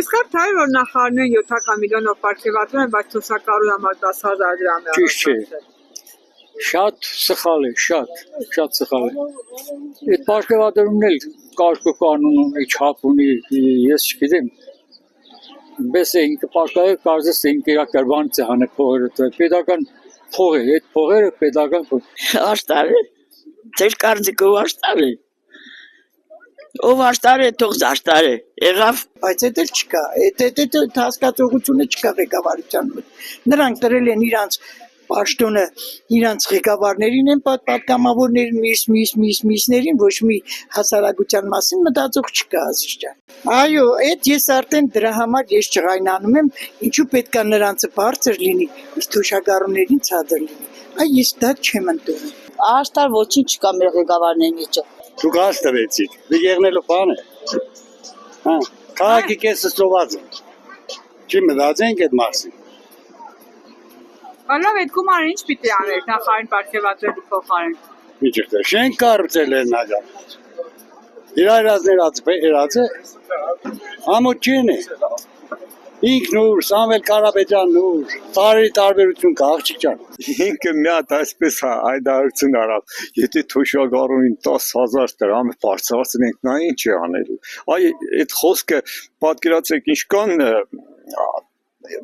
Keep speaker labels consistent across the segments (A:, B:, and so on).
A: Իսկ արդյոք որ նախարարներն 7 միլիոնով պարգևատրում են, բայց թոշակառուի համար 10,000 դրամ է։
B: Ճիշտ չէ։ Շատ սխալ է, շատ սխալ է։ Այդ պարգևատրումն էլ կարգ ու կանոն ունի, չափ ունի, ես չգիտեմ։ Բես է ինքը պարգևը կարծես թե ինքը իր կրբանից է հանել փողերը, պետական փող է, այդ փողերը պետական փող։
C: Աշտարը, ձեր կարծիքով աշտարը։ Ով աշտարը, թող աշտարը, եղավ,
D: բայց այդ էլ չկա, այդ հասկացողությունը չկա ղեկավարության մեջ։ Նրանք դրել են իրանց պաշտոնը, իրանց ղեկավարներին են պատգամավորներին, միսներին, ոչ մի հասարակության մասին մտածող չկա ասիջան։ Այո, այդ ես արդեն դրա համար ես ջղայնանում եմ, ինչու պետք է նրանցը բարձր լինի, իսկ թոշակառուներին ցածր լինի։ Այ ես դա չեմ ընդունում։
C: աշտար ոչինչ չկա մեր ղեկավարների մեջ։
E: Դուք հաստավեցիք, դե եղնելու բան է։ Հա, քաղաքի կեսը սոված է։ Չի մտածենք այդ մասին։
A: Լավ, այդ գումարը ինչ պիտի աներ նախարարին պարգևատրելու փոխարեն։
E: Ինչ է, շենք կառուցել են նայա։ Իրացը ամոչին է։ Ինքն ուր, Սամվել Կարապետյանն ուր, տարի տարբերություն կա, աղջիկ ջան։
F: Ինքը մի հատ այսպես հայտարարություն արավ, եթե թոշակառուին 10,000 դրամ բարձրացնենք, նա ինչ է անելու։ Այ այդ խոսքը պատկերացրեք ինչքան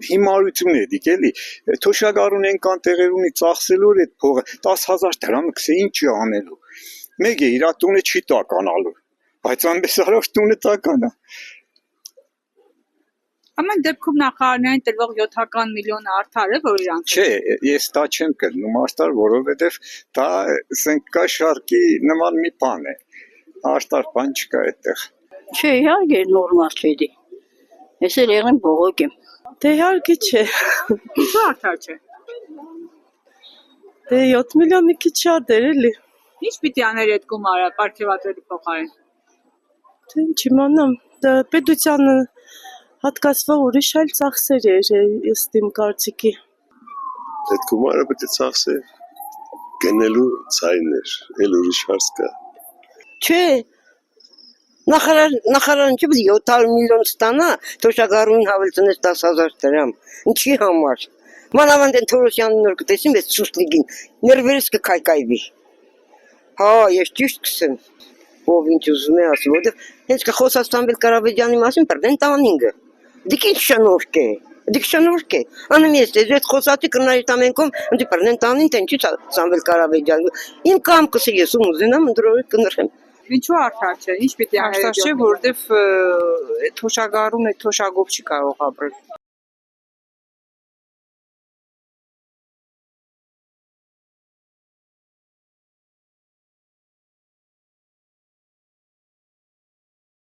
F: հիմարություն է դիք էլի, թոշակառուն այնքան տեղեր ունի ծախսելու այդ փողը 10,000 դրամը գցե ինչ է անելու։ Մեկ է իր տունը չի տականալու, բայց այնպես արավ տունը տական է։
A: Ամեն դեպքում նախարարներին տրվող 7 միլիոնը արդար է, որ իրանք։
F: Չէ, ես դա չեմ կրնում աշտար, որովհետև դա ասենք կաշառքի նման մի բան է։ Աշտար բան չկա այդտեղ։
C: Չէ, իհարկե նորմալ չէ։ Ես էլ եղեմ բողոք եմ։
G: Դե իհարկե չէ։
A: Ինչու արդար չէ։
G: Դե 7 միլիոնը քիչ շատ էր էլի։
A: Ինչ պիտի աներ այդ գումարը պարգևատրելու փոխարեն։
G: Դե ինչ իմանամ, դա պետությանը հատկացվող ուրիշ այլ ծախսեր էր, ըստ իմ կարծիքի։
H: Այդ գումարը պետք է ծախսե գնելու ցայներ, էլ ուրիշ հարց կա։
C: Չէ, նախարարն չի պետք 700 միլիոն ստանա, թոշակառուին հավելցնես 10,000 դրամ։ Ինչի համար։ Մանավանդ են Թորոսյանին նոր կտեսին, ես Սուստլիգին, ներվերս կքայքայվի։ Հա, ես ճիշտ կսեմ, ով ինչ ուզում է ասում, որտեղ հենց կխոսած Սամվել Կարապետյանի մասին պրդեն տանինգը։ Դիք ինչ շնորհք է, դիք շնորհք է։ Անեմ ես այդ խոսածի կնայի տամենքով, ընդ պրդեն տանին, թե ինչի Սամվել Կարապետյանը։ Իմ կամքս է ես ուզենամ ընդրորը կնրխեմ։
A: Ինչու արդար չէ, ինչ պիտի աներ։
G: Արդար չէ, որովհետև թոշակառուն այդ թոշակով չի կարող ապրել։